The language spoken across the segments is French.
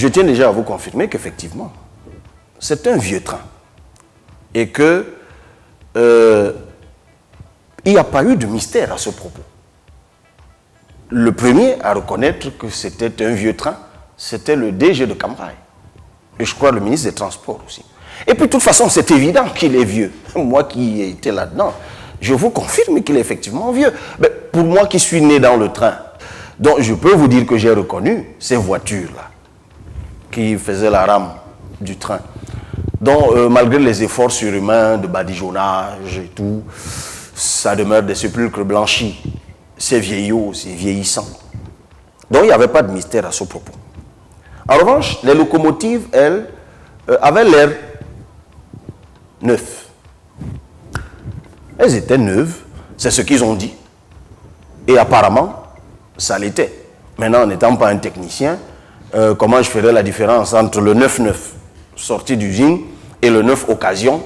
je tiens déjà à vous confirmer qu'effectivement, c'est un vieux train. Et que il n'y a pas eu de mystère à ce propos. Le premier à reconnaître que c'était un vieux train, c'était le DG de Camrail. Et je crois le ministre des Transports aussi. Et puis de toute façon, c'est évident qu'il est vieux. Moi qui étais là-dedans, je vous confirme qu'il est effectivement vieux. Mais pour moi qui suis né dans le train, donc je peux vous dire que j'ai reconnu ces voitures-là qui faisaient la rame du train. Donc malgré les efforts surhumains de badigeonnage et tout, ça demeure des sépulcres blanchis. C'est vieillot, c'est vieillissant. Donc il n'y avait pas de mystère à ce propos. En revanche, les locomotives, elles, avaient l'air neuves. Elles étaient neuves, c'est ce qu'ils ont dit. Et apparemment, ça l'était. Maintenant, n'étant pas un technicien, comment je ferais la différence entre le 9-9 sorti d'usine et le 9 occasion?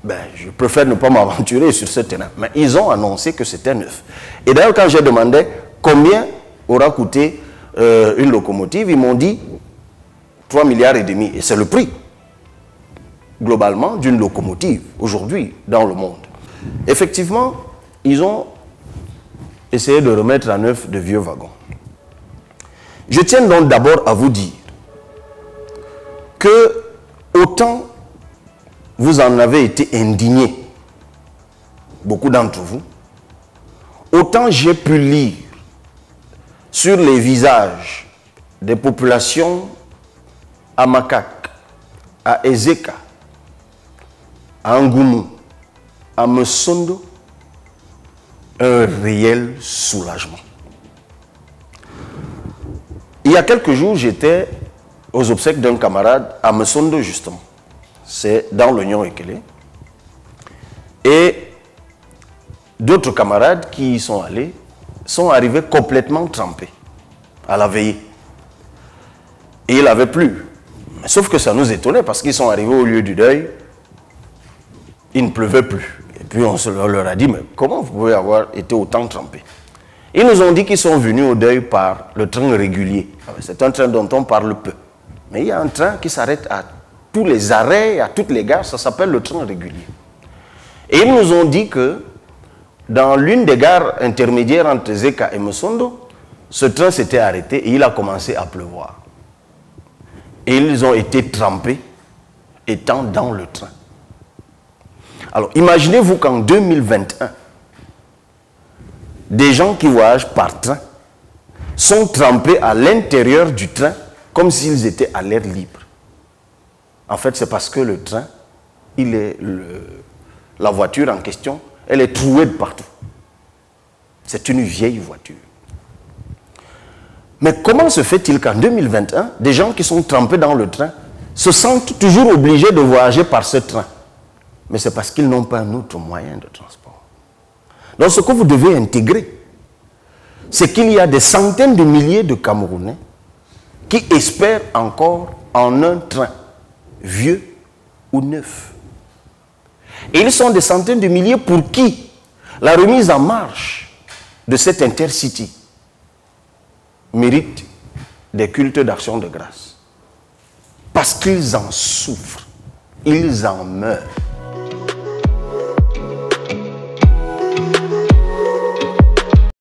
Ben, je préfère ne pas m'aventurer sur ce terrain. Mais ils ont annoncé que c'était neuf. Et d'ailleurs, quand j'ai demandé combien aura coûté une locomotive, ils m'ont dit 3,5 milliards. Et c'est le prix, globalement, d'une locomotive, aujourd'hui, dans le monde. Effectivement, ils ont essayé de remettre à neuf de vieux wagons. Je tiens donc d'abord à vous dire que autant vous en avez été indignés, beaucoup d'entre vous, autant j'ai pu lire sur les visages des populations à Makak, à Ezeka, à Ngoumou, à Mesondo, un réel soulagement. Il y a quelques jours, j'étais aux obsèques d'un camarade à Mesondo, justement. C'est dans l'Oignon Ekele. Et d'autres camarades qui y sont allés sont arrivés complètement trempés à la veillée. Et il avait plu. Sauf que ça nous étonnait parce qu'ils sont arrivés au lieu du deuil, il ne pleuvait plus. Et puis on leur a dit, mais comment vous pouvez avoir été autant trempés? Ils nous ont dit qu'ils sont venus au deuil par le train régulier. C'est un train dont on parle peu. Mais il y a un train qui s'arrête à tous les arrêts, à toutes les gares, ça s'appelle le train régulier. Et ils nous ont dit que dans l'une des gares intermédiaires entre Zeka et Mesondo, ce train s'était arrêté et il a commencé à pleuvoir. Et ils ont été trempés étant dans le train. Alors imaginez-vous qu'en 2021, des gens qui voyagent par train sont trempés à l'intérieur du train comme s'ils étaient à l'air libre. En fait, c'est parce que le train, la voiture en question, elle est trouée de partout. C'est une vieille voiture. Mais comment se fait-il qu'en 2021, des gens qui sont trempés dans le train se sentent toujours obligés de voyager par ce train? Mais c'est parce qu'ils n'ont pas un autre moyen de transport. Donc ce que vous devez intégrer, c'est qu'il y a des centaines de milliers de Camerounais qui espèrent encore en un train, vieux ou neuf. Et ils sont des centaines de milliers pour qui la remise en marche de cet Intercity mérite des cultes d'action de grâce. Parce qu'ils en souffrent, ils en meurent.